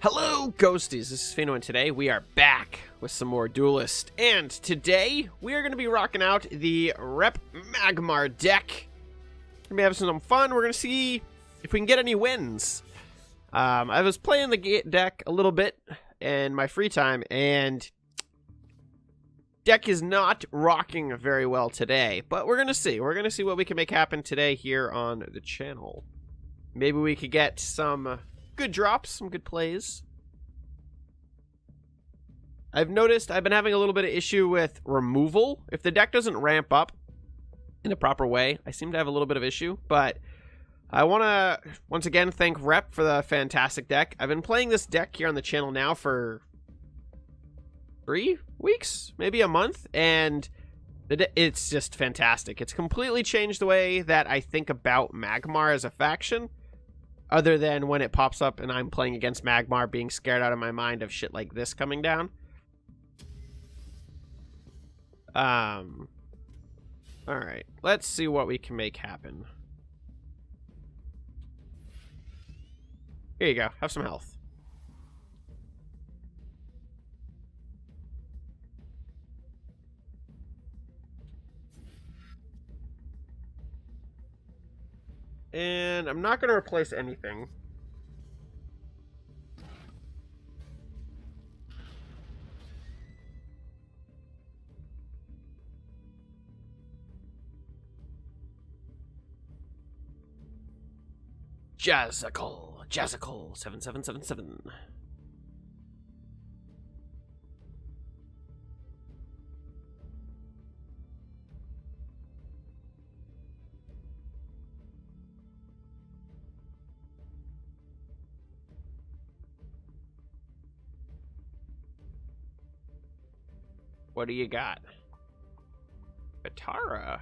Hello, Ghosties. This is Pheno, and today we are back with some more Duelyst. And today we are going to be rocking out the Rep Magmar deck. We're going to be having some fun. We're going to see if we can get any wins. I was playing the deck a little bit in my free time, and deck is not rocking very well today. But we're going to see. We're going to see what we can make happen today here on the channel. Maybe we could get some good drops, some good plays. I've noticed I've been having a little bit of issue with removal. If the deck doesn't ramp up in a proper way, I seem to have a little bit of issue. But I want to, once again, thank Rep for the fantastic deck. I've been playing this deck here on the channel now for 3 weeks, maybe a month, and it's just fantastic. It's completely changed the way that I think about Magmar as a faction. Other than when it pops up and I'm playing against Magmar, being scared out of my mind of shit like this coming down. Alright, let's see what we can make happen. Here you go, have some health. And I'm not going to replace anything. Jazzical 7777. What do you got? Katara.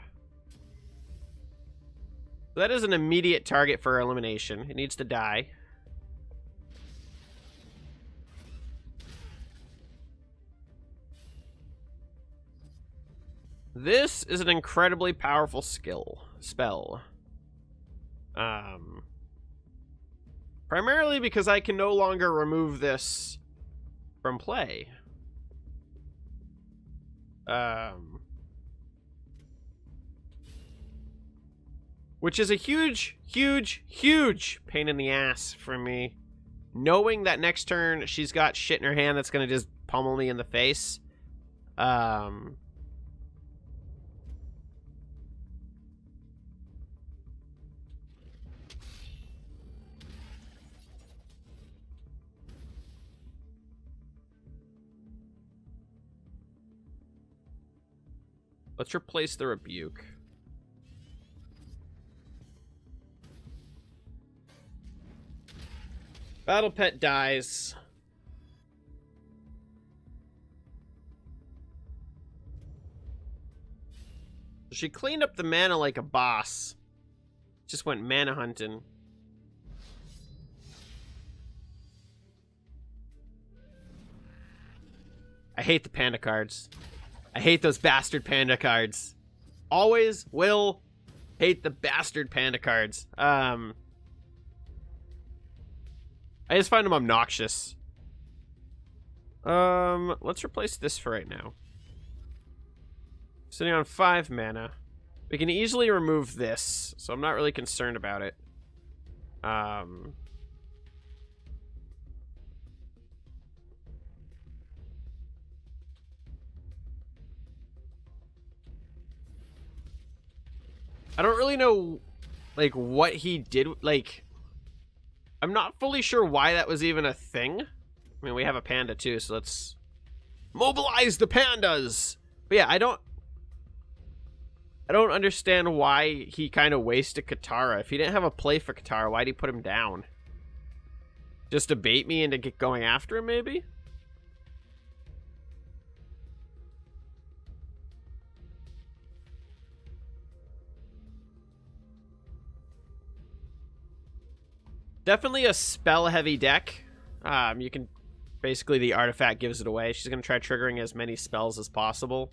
That is an immediate target for elimination. It needs to die. This is an incredibly powerful spell. Primarily because I can no longer remove this from play. Which is a huge pain in the ass for me. Knowing that next turn she's got shit in her hand that's gonna just pummel me in the face. Let's replace the Rebuke. Battle Pet dies. She cleaned up the mana like a boss. Just went mana hunting. I hate the panda cards. I hate those bastard panda cards. Always will hate the bastard panda cards. I just find them obnoxious. Let's replace this for right now. Sitting on 5 mana. We can easily remove this, so I'm not really concerned about it. I don't really know, like, what he did, like, I'm not fully sure why that was even a thing. I mean, we have a panda too, so let's mobilize the pandas! But yeah, I don't understand why he kind of wasted Katara. If he didn't have a play for Katara, why'd he put him down? Just to bait me into going after him, maybe? Definitely a spell-heavy deck. You can... Basically, the artifact gives it away. She's going to try triggering as many spells as possible.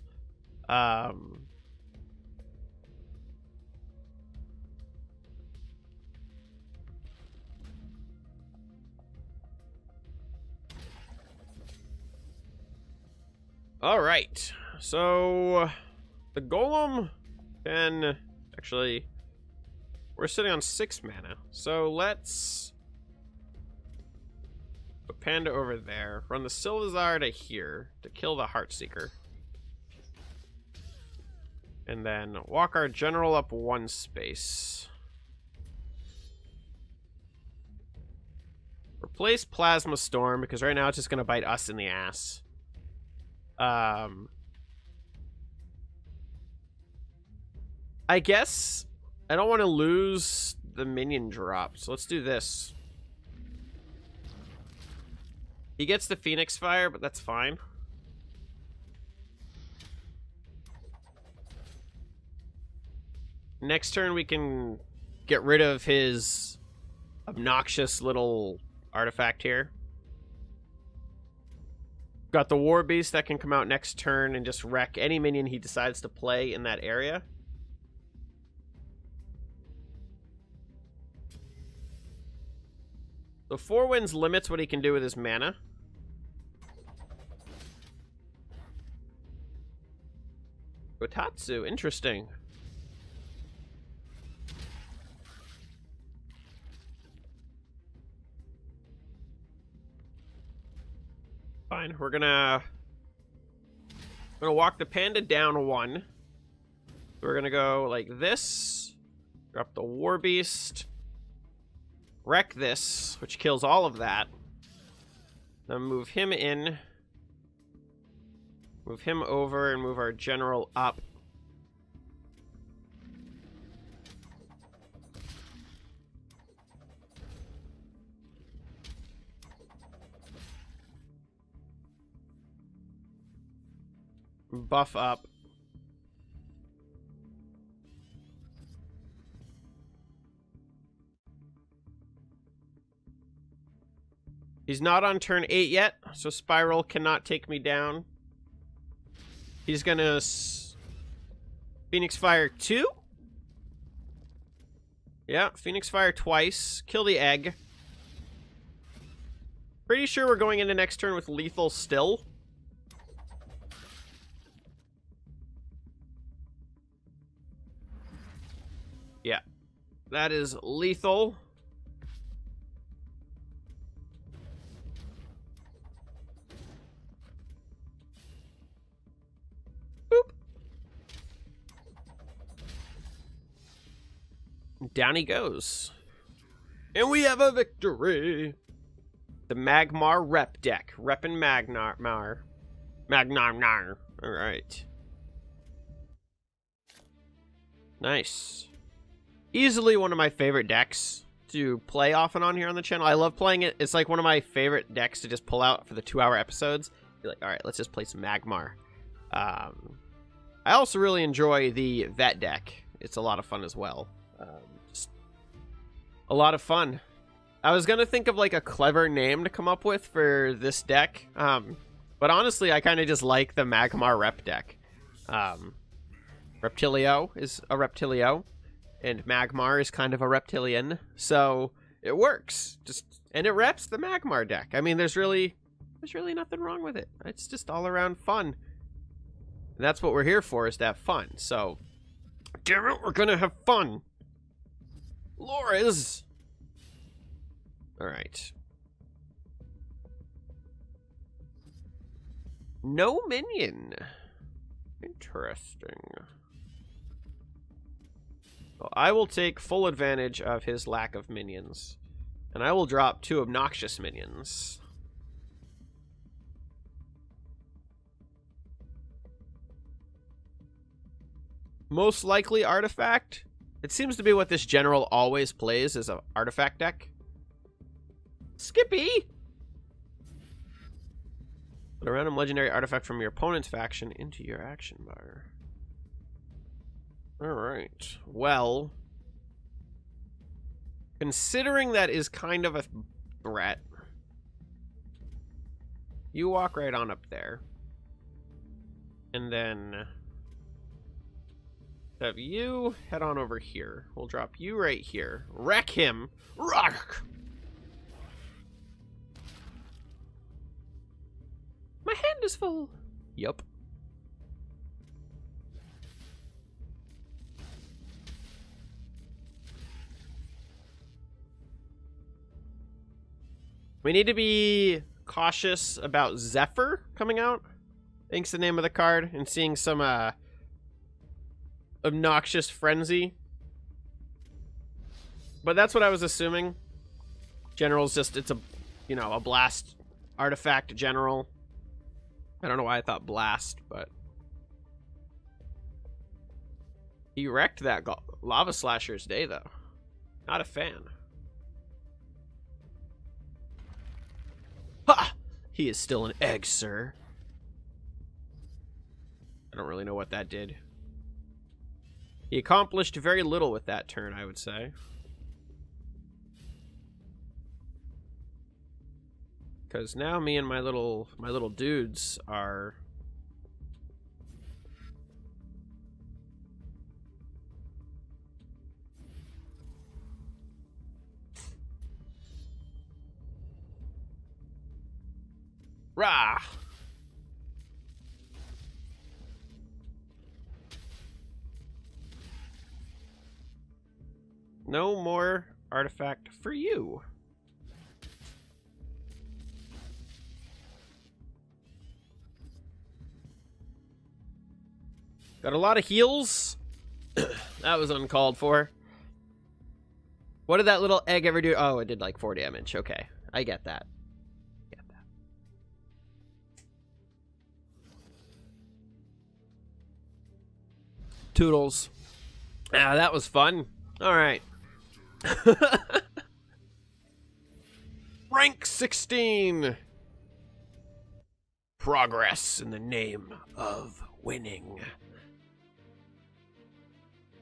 All right. So the golem can actually, we're sitting on 6 mana. So let's put Panda over there. Run the Sylvazar to here to kill the Heartseeker. And then walk our general up 1 space. Replace Plasma Storm, because right now it's just going to bite us in the ass. I guess I don't want to lose the minion drop, so let's do this. He gets the Phoenix Fire, but that's fine. Next turn we can get rid of his obnoxious little artifact here. Got the War Beast that can come out next turn and just wreck any minion he decides to play in that area. The 4 Winds limits what he can do with his mana. Gotatsu, interesting. Fine, we're gonna walk the Panda down 1. We're gonna go like this. Drop the War Beast. Wreck this, which kills all of that. Then move him in. Move him over and move our general up. Buff up. He's not on turn 8 yet, so Spiral cannot take me down. He's gonna Phoenix Fire 2. Yeah, Phoenix Fire twice. Kill the egg. Pretty sure we're going into next turn with lethal still. Yeah, that is lethal. Boop. Down he goes. And we have a victory. The Magmar rep deck. Reppin' Magnar. Magnar. Alright. Nice. Easily one of my favorite decks to play off and on here on the channel. I love playing it. It's like one of my favorite decks to just pull out for the 2-hour episodes. Be like, alright, let's just play some Magmar. I also really enjoy the Vet deck. It's a lot of fun as well. Just a lot of fun. I was going to think of like a clever name to come up with for this deck. But honestly, I kind of just like the Magmar rep deck. Reptilio is a Reptilio. And Magmar is kind of a reptilian, so it works. And it reps the Magmar deck. I mean, there's really nothing wrong with it. It's just all around fun. And that's what we're here for, is to have fun. So, damn it, we're gonna have fun. Laura's. All right. No minion. Interesting. Well, I will take full advantage of his lack of minions. And I will drop 2 obnoxious minions. Most likely artifact. It seems to be what this general always plays, is an artifact deck. Skippy! Put a random legendary artifact from your opponent's faction into your action bar. Alright, well, considering that is kind of a threat, you walk right on up there, and then have you head on over here. We'll drop you right here. Wreck him! Rock! My hand is full. Yup. We need to be cautious about Zephyr coming out. I think's the name of the card, and seeing some obnoxious frenzy. But that's what I was assuming. General's just, it's a, you know, a blast artifact general. I don't know why I thought blast, but he wrecked that Lava Slasher's day, though. Not a fan. Ha! He is still an egg, sir. I don't really know what that did. He accomplished very little with that turn, I would say. Because now me and my little dudes are... Rah! No more artifact for you. Got a lot of heals. That was uncalled for. What did that little egg ever do? Oh, it did like 4 damage. Okay, I get that. Toodles. Ah, that was fun. All right. Rank 16. Progress in the name of winning.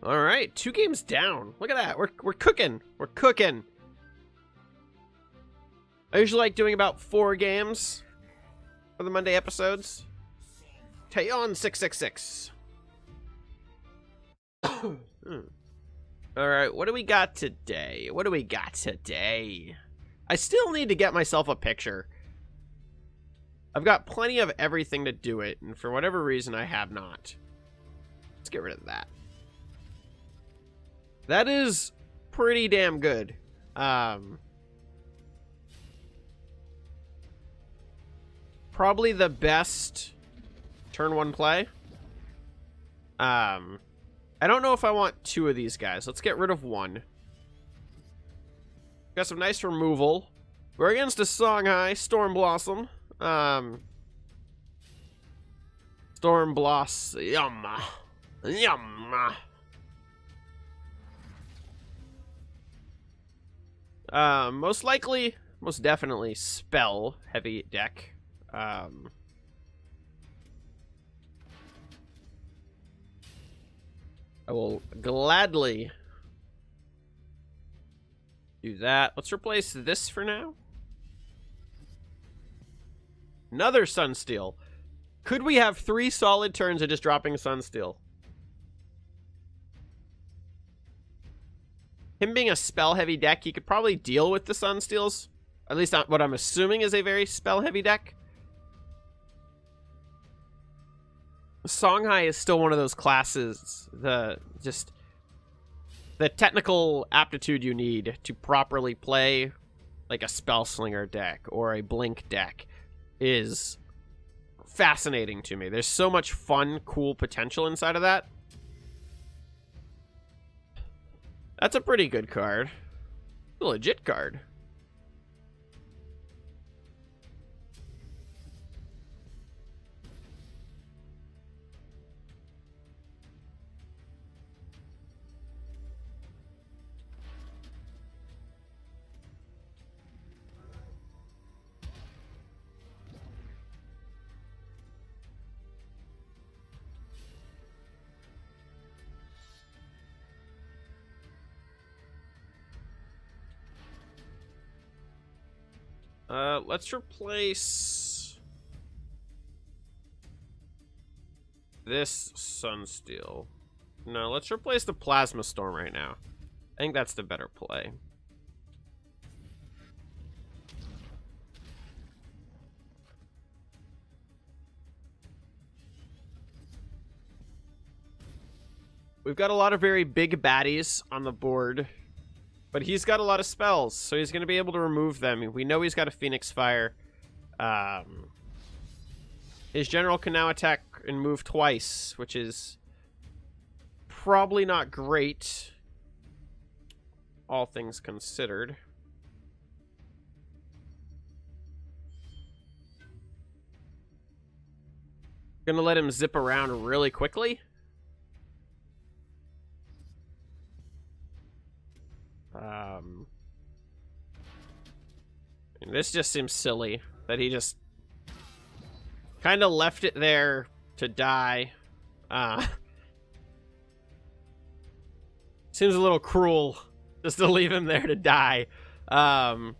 All right, 2 games down. Look at that. We're cooking. We're cooking. I usually like doing about 4 games for the Monday episodes. Taeyeon 666. All right, what do we got today? What do we got today? I still need to get myself a picture. I've got plenty of everything to do it, and for whatever reason, I have not. Let's get rid of that. That is pretty damn good. Probably the best turn 1 play. I don't know if I want 2 of these guys. Let's get rid of 1. Got some nice removal. We're against a Songhai Storm Blossom. Storm Blossom. Yum. Yum. Most likely, most definitely spell heavy deck. I will gladly do that. Let's replace this for now. Another Sunsteel. Could we have 3 solid turns of just dropping Sunsteel? Him being a spell-heavy deck, he could probably deal with the Sunsteels. At least not what I'm assuming is a very spell-heavy deck. Songhai is still one of those classes, the technical aptitude you need to properly play like a Spellslinger deck or a Blink deck is fascinating to me. There's so much fun, cool potential inside of that. That's a pretty good card. A legit card. Let's replace this Sunsteel. No, let's replace the Plasma Storm right now. I think that's the better play. we've got a lot of very big baddies on the board, but he's got a lot of spells, so he's going to be able to remove them. We know he's got a Phoenix Fire. His general can now attack and move twice, which is probably not great, all things considered. Gonna let him zip around really quickly. This just seems silly that he just kind of left it there to die. Seems a little cruel just to leave him there to die. It's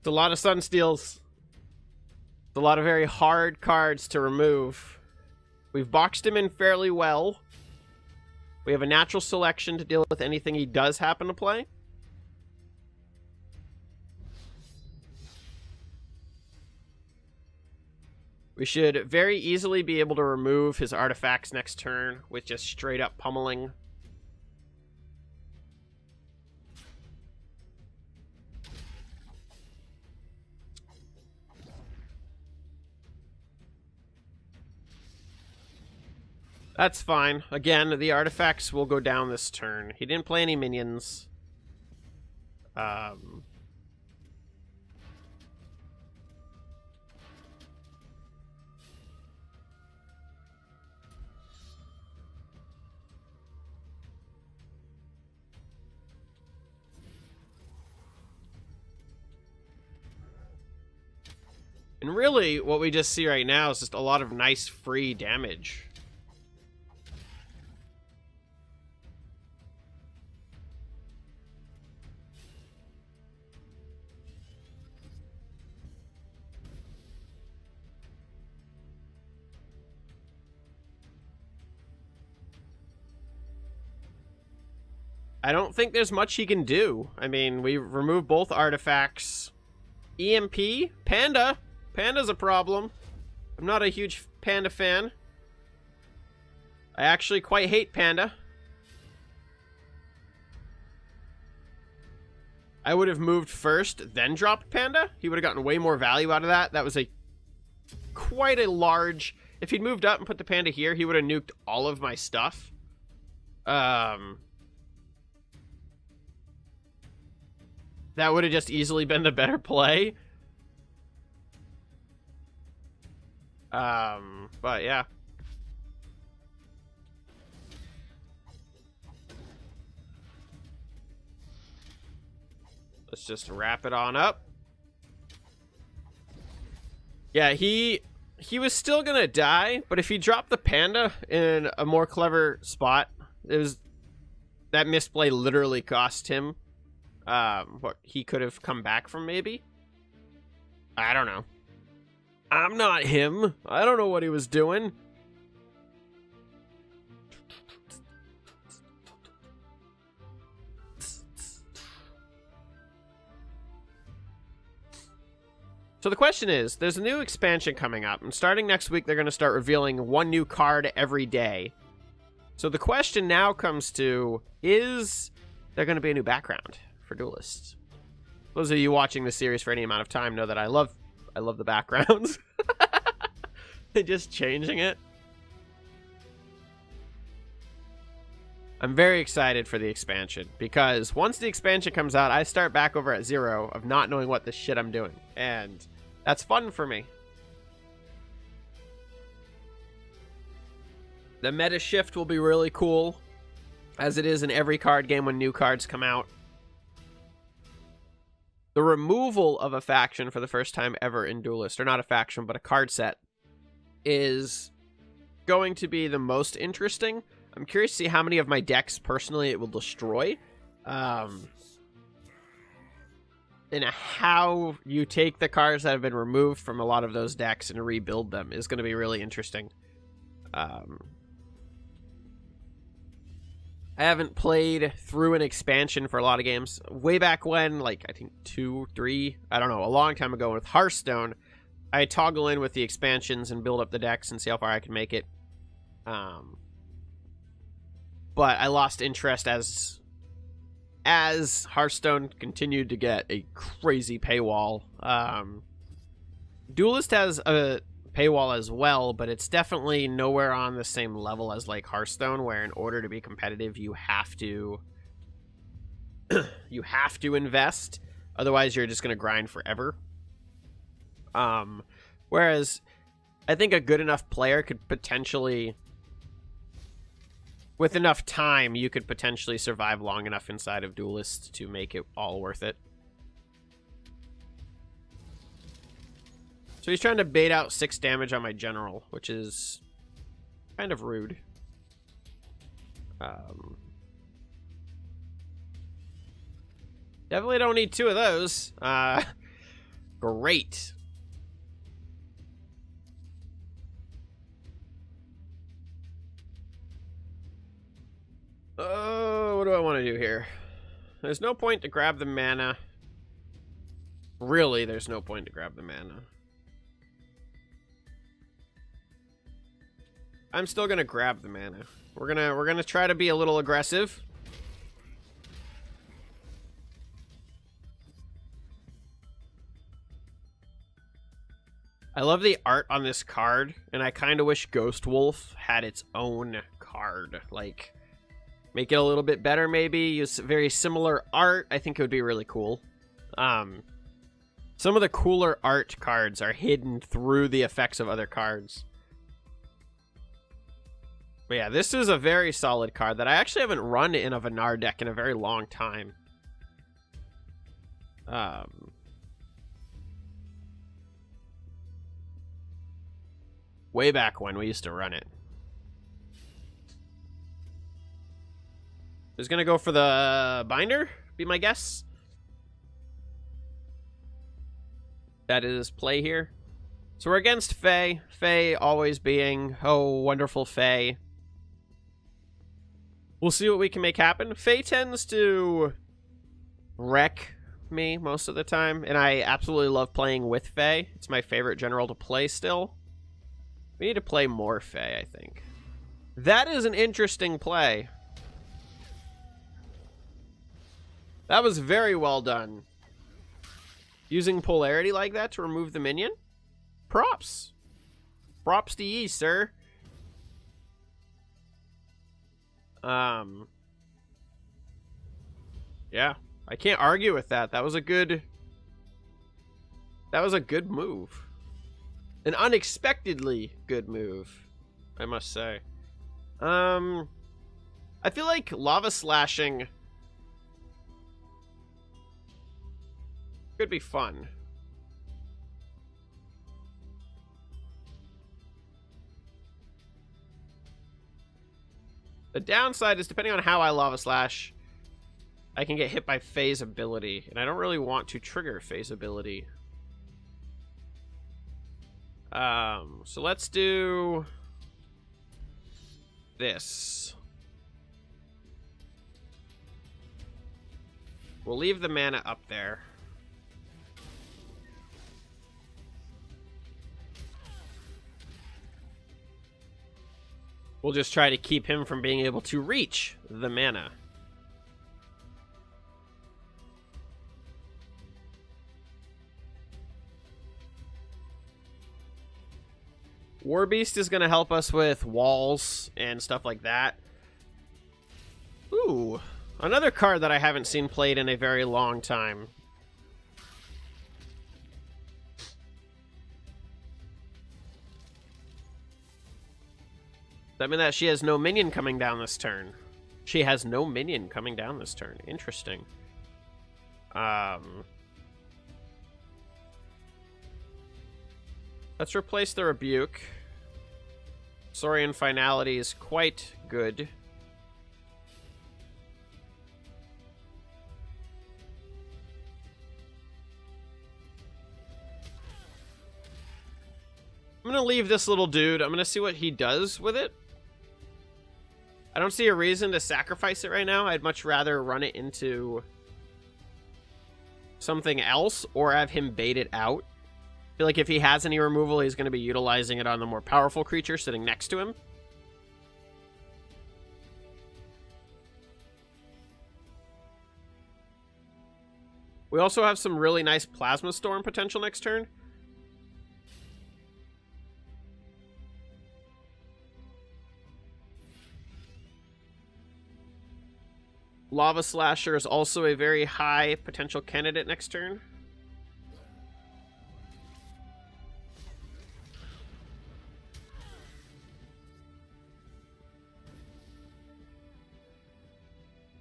a lot of Sunsteals. It's a lot of very hard cards to remove. We've boxed him in fairly well. We have a natural selection to deal with anything he does happen to play. We should very easily be able to remove his artifacts next turn with just straight up pummeling. That's fine. Again, the artifacts will go down this turn. He didn't play any minions. And really, what we just see right now is just a lot of nice free damage. I don't think there's much he can do. I mean, we removed both artifacts. EMP? Panda? Panda's a problem. I'm not a huge Panda fan. I actually quite hate Panda. I would have moved first, then dropped Panda. He would have gotten way more value out of that. That was quite a large... If he'd moved up and put the Panda here, he would have nuked all of my stuff. That would have just easily been the better play. But yeah. Let's just wrap it on up. Yeah, he was still gonna die, but if he dropped the Panda in a more clever spot, that misplay literally cost him what he could have come back from, maybe? I don't know. I'm not him. I don't know what he was doing. So the question is, there's a new expansion coming up, and starting next week, they're going to start revealing one new card every day. So the question now comes to, is there going to be a new background for Duelyst? Those of you watching this series for any amount of time know that I love the backgrounds. Just changing it. I'm very excited for the expansion, because once the expansion comes out, I start back over at 0 of not knowing what the shit I'm doing. And that's fun for me. The meta shift will be really cool, as it is in every card game when new cards come out. The removal of a faction for the first time ever in Duelyst, or not a faction, but a card set, is going to be the most interesting. I'm curious to see how many of my decks, personally, it will destroy. And how you take the cards that have been removed from a lot of those decks and rebuild them is going to be really interesting. I haven't played through an expansion for a lot of games. Way back when, like, I think 2, 3, I don't know, a long time ago with Hearthstone, I toggle in with the expansions and build up the decks and see how far I can make it. But I lost interest as Hearthstone continued to get a crazy paywall. Duelyst has a paywall as well, but it's definitely nowhere on the same level as like Hearthstone, where in order to be competitive you have to invest, otherwise you're just going to grind forever. Whereas I think a good enough player could potentially, with enough time, you could potentially survive long enough inside of Duelyst to make it all worth it. So he's trying to bait out 6 damage on my general, which is kind of rude. Definitely don't need 2 of those. Great. Oh, what do I want to do here? There's no point to grab the mana. Really, there's no point to grab the mana. I'm still gonna grab the mana. We're gonna try to be a little aggressive. I love the art on this card, and I kind of wish Ghost Wolf had its own card. Like, make it a little bit better, maybe. Use very similar art. I think it would be really cool. Some of the cooler art cards are hidden through the effects of other cards. But yeah, this is a very solid card that I actually haven't run in a Venar deck in a very long time. Way back when we used to run it. Who's gonna go for the binder? Be my guess. That is play here. So we're against Faye. Faye always being, oh, wonderful Faye. We'll see what we can make happen. Faye tends to wreck me most of the time, and I absolutely love playing with Faye. It's my favorite general to play still. We need to play more Faye, I think. That is an interesting play. That was very well done. Using polarity like that to remove the minion? Props. Props to ye, sir. Yeah, I can't argue with that. That was a good move. An unexpectedly good move, I must say. I feel like lava slashing could be fun. The downside is, depending on how I lava slash, I can get hit by Faye's ability, and I don't really want to trigger Faye's ability. So let's do this. We'll leave the mana up there. We'll just try to keep him from being able to reach the mana. Warbeast is going to help us with walls and stuff like that. Ooh, another card that I haven't seen played in a very long time. Does that mean that she has no minion coming down this turn? She has no minion coming down this turn. Interesting. Let's replace the Rebuke. Saurian Finality is quite good. I'm going to leave this little dude. I'm going to see what he does with it. I don't see a reason to sacrifice it right now. I'd much rather run it into something else or have him bait it out. I feel like if he has any removal, he's going to be utilizing it on the more powerful creature sitting next to him. We also have some really nice Plasma Storm potential next turn. Lava Slasher is also a very high potential candidate next turn.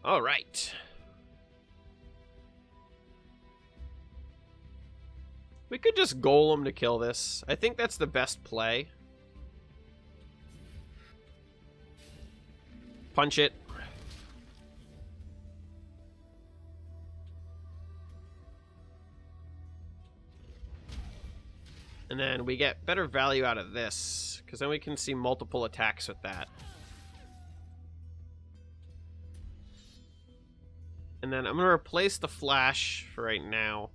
All right. We could just Golem to kill this. I think that's the best play. Punch it. And then we get better value out of this, because then we can see multiple attacks with that. And then I'm going to replace the Flash for right now.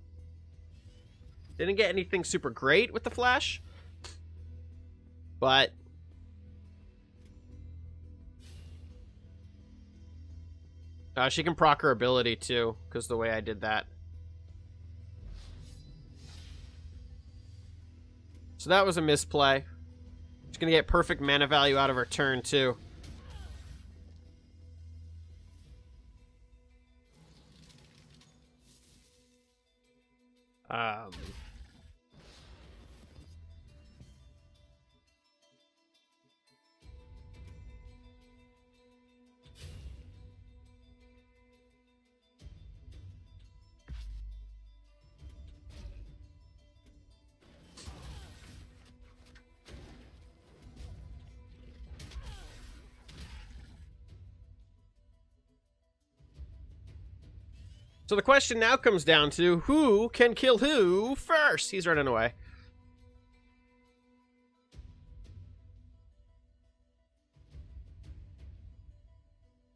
Didn't get anything super great with the Flash, but she can proc her ability too, because the way I did that. So that was a misplay. She's going to get perfect mana value out of her turn too. So the question now comes down to who can kill who first? He's running away.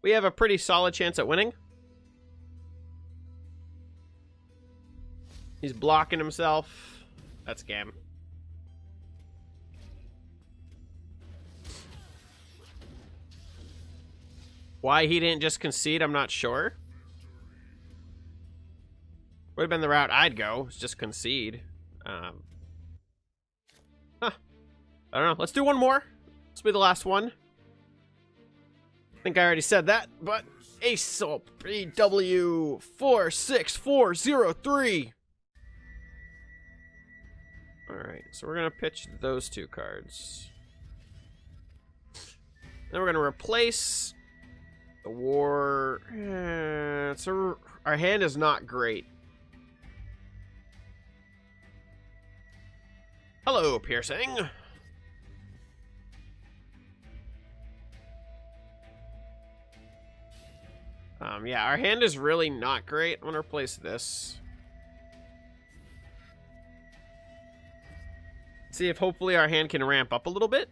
We have a pretty solid chance at winning. He's blocking himself. That's game. Why he didn't just concede, I'm not sure. Would have been the route I'd go, is just concede. I don't know. Let's do one more. This will be the last one. I think I already said that, but ASOP BW46403. Alright, so we're going to pitch those two cards. Then we're going to replace the war. So our hand is not great. Hello, Piercing. Yeah, our hand is really not great. I'm gonna replace this. See if hopefully our hand can ramp up a little bit.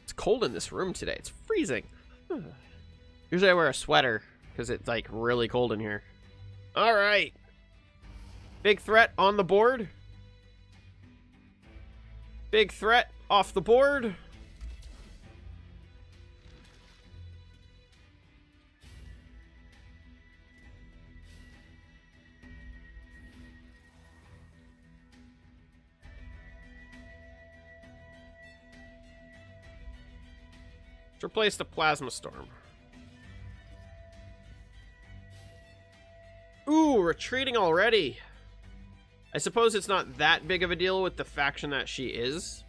It's cold in this room today. It's freezing. Usually I wear a sweater because it's like really cold in here. All right. Big threat on the board. Big threat off the board. Let's replace the Plasma Storm. Ooh, retreating already. I suppose it's not that big of a deal with the faction that she is.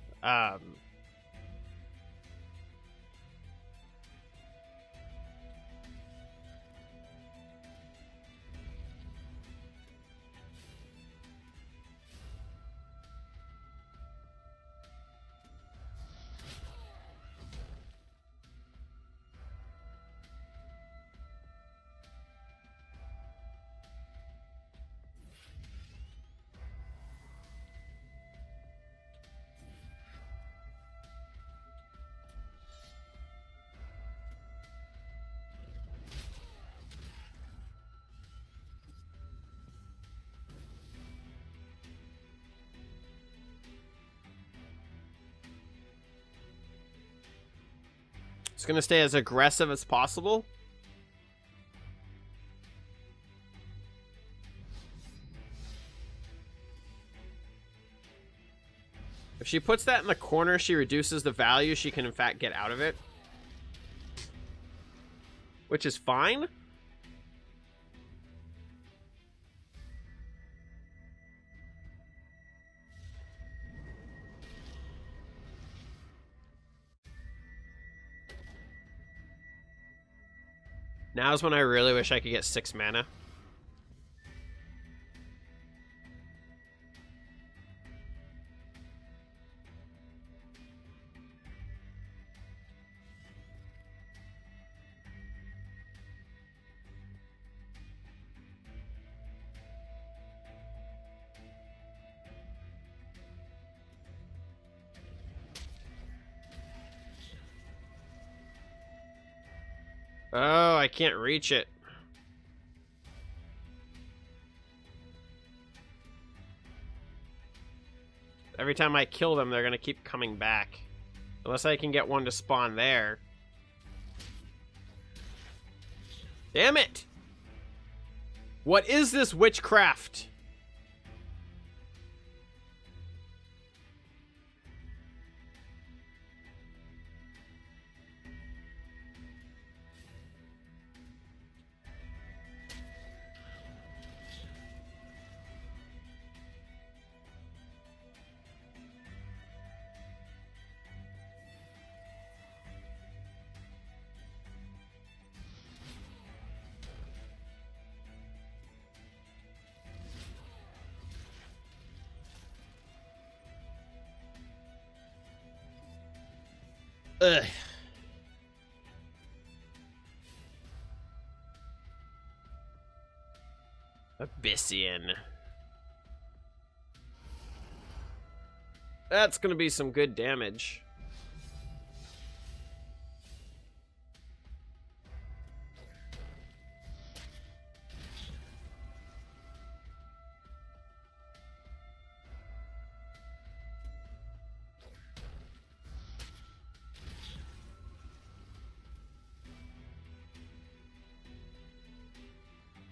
Just gonna stay as aggressive as possible. If she puts that in the corner, she reduces the value she can in fact get out of it. Which is fine. Now's when I really wish I could get 6 mana. Oh, I can't reach it. Every time I kill them, they're gonna keep coming back. Unless I can get one to spawn there. Damn it! What is this witchcraft? Ugh. Abyssian. That's gonna be some good damage.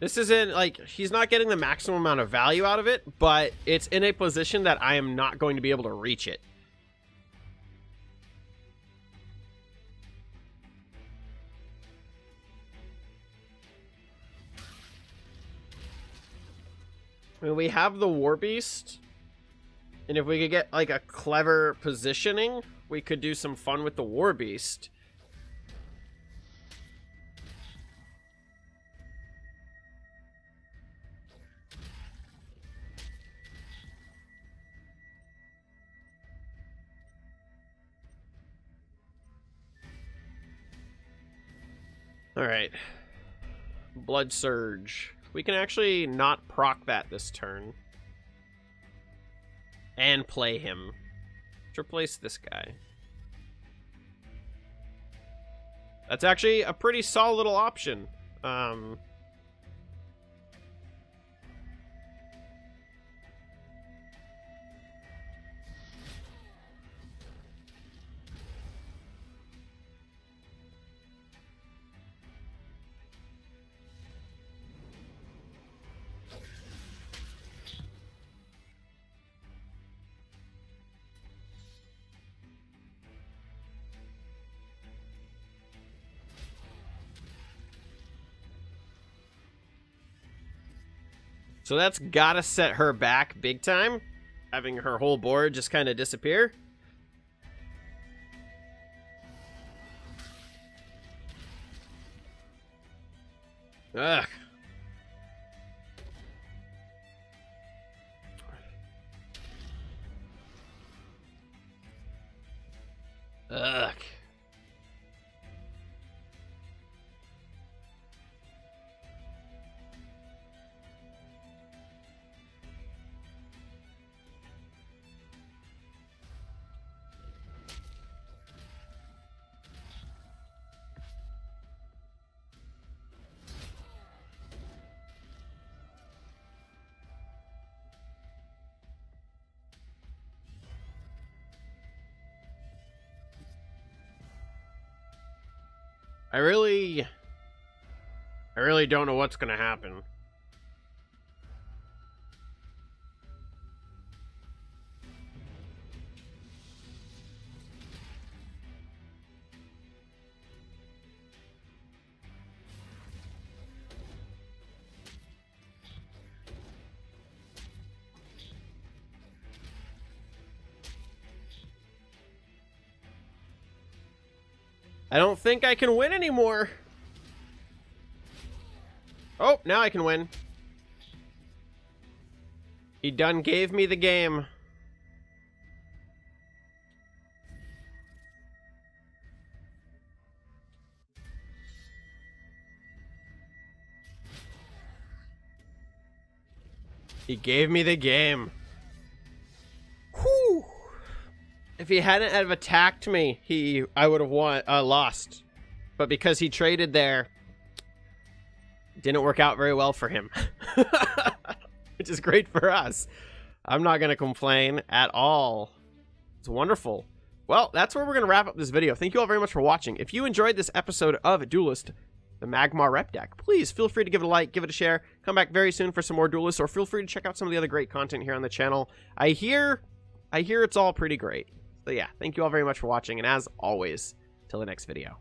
This isn't, like, he's not getting the maximum amount of value out of it, but it's in a position that I am not going to be able to reach it. I mean, we have the War Beast, and if we could get, like, a clever positioning, we could do some fun with the War Beast. Alright. Blood Surge. We can actually not proc that this turn. And play him. Let's replace this guy. That's actually a pretty solid little option. So that's gotta set her back big time, having her whole board just kind of disappear. Ugh. Ugh. I really don't know what's gonna happen. I don't think I can win anymore. Oh, now I can win. He done gave me the game. He gave me the game. Whew. If he hadn't have attacked me, I would have lost. But because he traded there, it didn't work out very well for him. Which is great for us. I'm not going to complain at all. It's wonderful. Well, that's where we're going to wrap up this video. Thank you all very much for watching. If you enjoyed this episode of Duelyst, the Magmar rep deck, please feel free to give it a like, give it a share. Come back very soon for some more Duelyst, or feel free to check out some of the other great content here on the channel. I hear it's all pretty great. So yeah, thank you all very much for watching, and as always, till the next video.